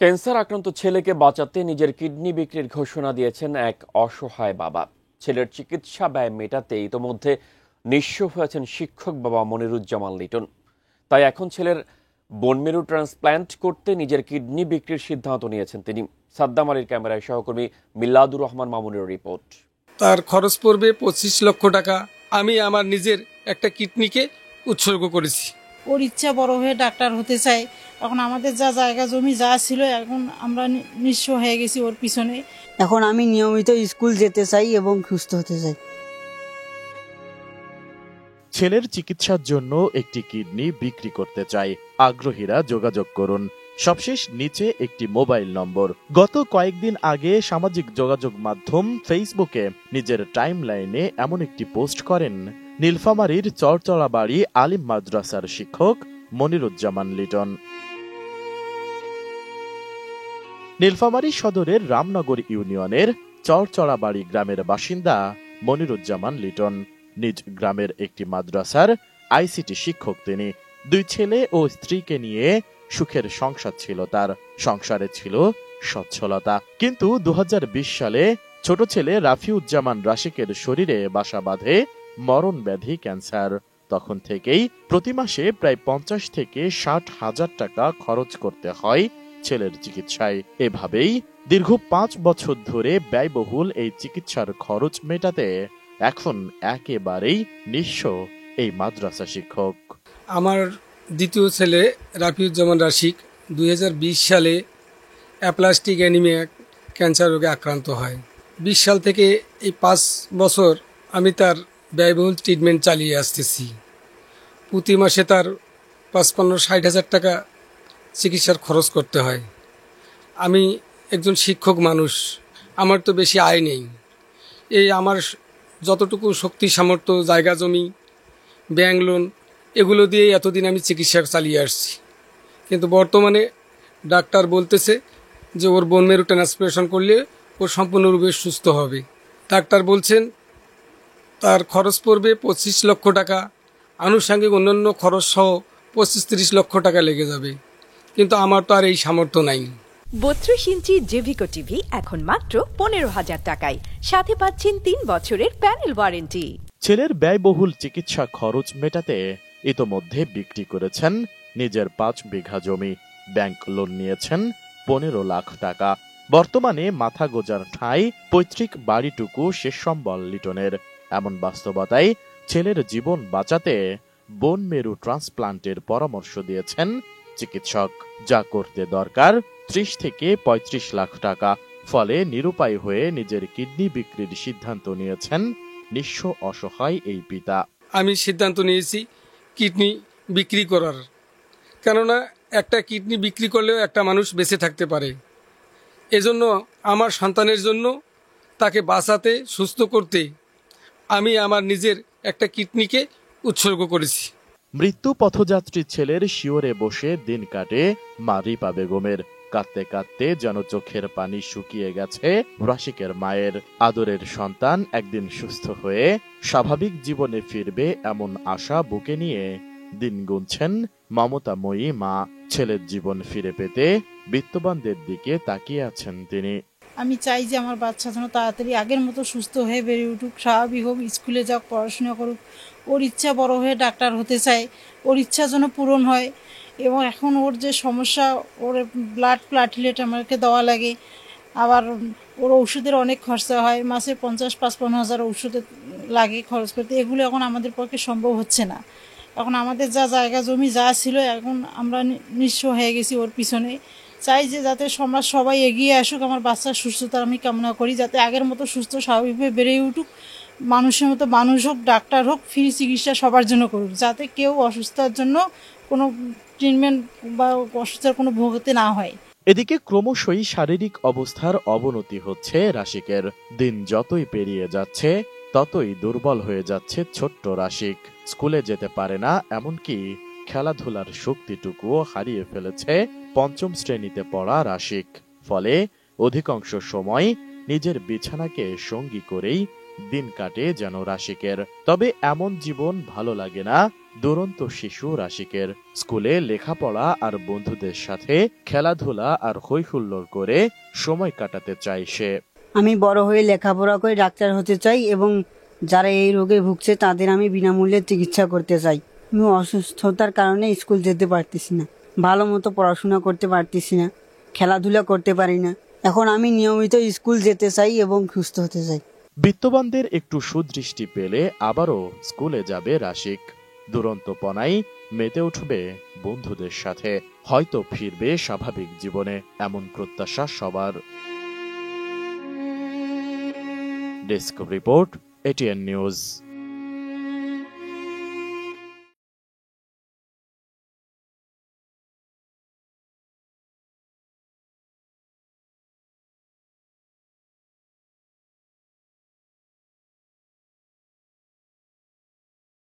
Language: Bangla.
ক্যান্সার আক্রান্ত ছেলেকে বাঁচাতে নিজের কিডনি বিক্রির ঘোষণা দিয়েছেন এক অসহায় বাবা। ছেলের চিকিৎসা ব্যয় মেটাতে ইতোমধ্যে নিঃস্ব হয়েছেন শিক্ষক বাবা মনিরুজ্জামান লিটন। তাই এখন ছেলের বোনমেরু ট্রান্সপ্ল্যান্ট করতে নিজের কিডনি বিক্রির সিদ্ধান্ত নিয়েছেন তিনি। সাদ্দাম আলীর ক্যামেরায় সহকর্মী মিল্লাদুর রহমান মামুনের রিপোর্ট। তার খরচ পড়বে 25 লক্ষ টাকা। আমি আমার নিজের একটা কিডনিকে উৎসর্গ করেছি। ওর ইচ্ছা বড় হয়ে ডাক্তার হতে চাই। এখন আমাদের যা জায়গা জমি যা ছিল, এখন আমরা নিঃস্ব হয়ে গেছি ওর পিছনে। এখন আমি নিয়মিত স্কুল যেতে চাই এবং সুস্থ হতে চাই। ছেলের চিকিৎসার জন্য একটি কিডনি বিক্রি করতে চাই, আগ্রহীরা যোগাযোগ করুন। সবশেষ নিচে একটি মোবাইল নম্বর। গত কয়েকদিন আগে সামাজিক যোগাযোগ মাধ্যম ফেসবুকে নিজের টাইমলাইনে এমন একটি পোস্ট করেন নীলফামারীর চরচড়াবাড়ি আলিম মাদ্রাসার শিক্ষক মনিরুজ্জামান লিটন। নীলফামারী সদরের রামনগর ইউনিয়নের চরচড়াবাড়ি গ্রামের বাসিন্দা মনিরুজ্জামান লিটন। নিজ গ্রামের একটি মাদ্রাসার আইসিটি শিক্ষক তিনি। 2 ছেলে ও স্ত্রীকে নিয়ে সুখের সংসার ছিল তার। সংসারে ছিল সচ্ছলতা। কিন্তু 2020 সালে ছোট ছেলে রাফিউজ্জামান রাশিকের শরীরে বাসা বাঁধে মরণ ব্যাধি ক্যান্সার। তখন থেকেই প্রতি মাসে প্রায় 50 থেকে 60 হাজার টাকা খরচ করতে হয় ছেলের চিকিৎসায়। এভাবেই দীর্ঘ 5 বছর ধরে ব্যয়বহুল এই চিকিৎসার খরচ মেটাতে এখন একেবারেই নিঃস্ব এই মাদ্রাসা শিক্ষক। আমার দ্বিতীয় ছেলে রাফিউজ্জামান রাশিক 2020 সালে অ্যাপ্লাস্টিক অ্যানিমিয়া ক্যান্সার রোগে আক্রান্ত হয়। 20 সাল থেকে এই 5 বছর আমি তার ব্যয়বহুল ট্রিটমেন্ট চালিয়ে আসতেছি। প্রতি মাসে তার 55-60 হাজার টাকা চিকিৎসার খরচ করতে হয়। আমি একজন শিক্ষক মানুষ, আমার তো বেশি আয় নেই। এই আমার যতটুকু শক্তি সামর্থ্য, জায়গা জমি, ব্যাংক লোন, এগুলো দিয়ে এতদিন আমি চিকিৎসা চালিয়ে আসছি। কিন্তু বর্তমানে ডাক্তার বলতেছে যে ওর বোন মেরু ট্রান্সপ্লান্টেশন করলে ও সম্পূর্ণরূপে সুস্থ হবে। ডাক্তার বলছেন তার খরচ পড়বে 25 লক্ষ টাকা, আনুষঙ্গিক অন্যান্য খরচ সহ 25-30 লক্ষ টাকা লেগে যাবে। কিন্তু আমার তো আর এই সামর্থ্য নাই। 32 ইঞ্চি জেভিকো টিভি এখন মাত্র 15,000 টাকায়, সাথে পাচ্ছেন 3 বছরের প্যানেল ওয়ারেন্টি। ছেলের ব্যয়বহুল চিকিৎসা খরচ মেটাতে ইতোমধ্যে বিক্রি করেছেন নিজের 5 বিঘা জমি। ব্যাংক লোন নিয়েছেন 15 লাখ টাকা। বর্তমানে মাথা গোজার ঠাঁই পৈতৃক বাড়িটুকু শেষ সম্বল লিটনের। এমন বাস্তবতায় ছেলের জীবন বাঁচাতে বোন মেরু ট্রান্সপ্লান্টের পরামর্শ দিয়েছেন চিকিৎসক। যা করতে দরকার 30 থেকে 35 লাখ টাকা। ফলে নিরুপায় হয়ে নিজের কিডনি বিক্রির সিদ্ধান্ত নিয়েছেন নিঃস্ব অসহায় এই পিতা। আমি সিদ্ধান্ত নিয়েছি কিডনি বিক্রি করার, কেননা একটা কিডনি বিক্রি করলেও একটা মানুষ বেঁচে থাকতে পারে। এজন্য আমার সন্তানের জন্য, তাকে বাঁচাতে, সুস্থ করতে আমি আমার নিজের একটা কিডনিকে উৎসর্গ করেছি। মৃত্যু পথযাত্রী ছেলের শিওরে বসে দিন কাটে মা রিপা বেগমের। কাঁদতে কাঁদতে যেন চোখের পানি শুকিয়ে গেছে রাশিকের মায়ের। আদরের সন্তান একদিন সুস্থ হয়ে স্বাভাবিক জীবনে ফিরবে এমন আশা বুকে নিয়ে দিন গুনছেন মমতাময়ী মা। ছেলের জীবন ফিরে পেতে বিত্তবানদের দিকে তাকিয়ে আছেন তিনি। আমি চাই যে আমার বাচ্চা যেন তাড়াতাড়ি আগের মতো সুস্থ হয়ে বেড়ে উঠুক, স্বাভাবিক হোক, স্কুলে যাক, পড়াশোনা করুক। ওর ইচ্ছা বড় হয়ে ডাক্তার হতে চায়, ওর ইচ্ছা যেন পূরণ হয়। এবং এখন ওর যে সমস্যা, ওর ব্লাড প্লাটিলেট আমাকে দেওয়া লাগে, আবার ওর ওষুধের অনেক খরচা হয়, মাসে 50-55 হাজার ওষুধে লাগে খরচ করতে। এগুলো এখন আমাদের পক্ষে সম্ভব হচ্ছে না। এখন আমাদের যা জায়গা জমি যা ছিল, এখন আমরা নিঃস্ব হয়ে গেছি ওর পিছনে। চাই যে যাতে সমাজ সবাই এগিয়ে আসুক, আমার বাচ্চার সুস্থতা আমি কামনা করি, যাতে আগের মতো সুস্থ স্বাভাবিকভাবে বেড়ে উঠুক, মানুষের মতো মানুষ হোক, ডাক্তার হোক, ফ্রি চিকিৎসা সবার জন্য করুক, যাতে কেউ অসুস্থতার জন্য কোনো ট্রিটমেন্ট বা অসুস্থতার কোনো ভোগতে না হয়। এদিকে ক্রমশই শারীরিক অবস্থার অবনতি হচ্ছে রাশিকের। দিন যতই পেরিয়ে যাচ্ছে ততই দুর্বল হয়ে যাচ্ছে ছোট্ট রাশিক। স্কুলে যেতে পারে না, এমনকি খেলাধুলার শক্তিটুকুও হারিয়ে ফেলেছে 5ম শ্রেণীতে পড়া রাশিক। ফলে অধিকাংশ সময় নিজের বিছানাকে সঙ্গী করেই দিন কাটে যেন রাশিকের। তবে এমন জীবন ভালো লাগে না দুরন্ত শিশু রাশিকের। স্কুলে লেখাপড়া আর বন্ধুদের সাথে খেলাধুলা আর হইহুল্লোড় করে সময় কাটাতে চায় সে। আমি বড় হয়ে লেখাপড়া করে ডাক্তার হতে চাই এবং যারা এই রোগে ভুগছে তাদের আমি বিনামূল্যে চিকিৎসা করতে চাই। আমি অসুস্থতার কারণে স্কুল যেতে পারতেছি না, ভালো মতো পড়াশোনা করতে পারতেছি না, খেলাধুলা করতে পারি না। এখন আমি নিয়মিত স্কুল যেতে চাই এবং সুস্থ হতে চাই। বিত্তবানদের একটু সুদৃষ্টি পেলে আবারও স্কুলে যাবে রাশিক। দুরন্তপনায় মেতে উঠবে বন্ধুদের সাথে, হয়তো ফিরবে স্বাভাবিক জীবনে, এমন প্রত্যাশা সবার। Desk report, ATN news.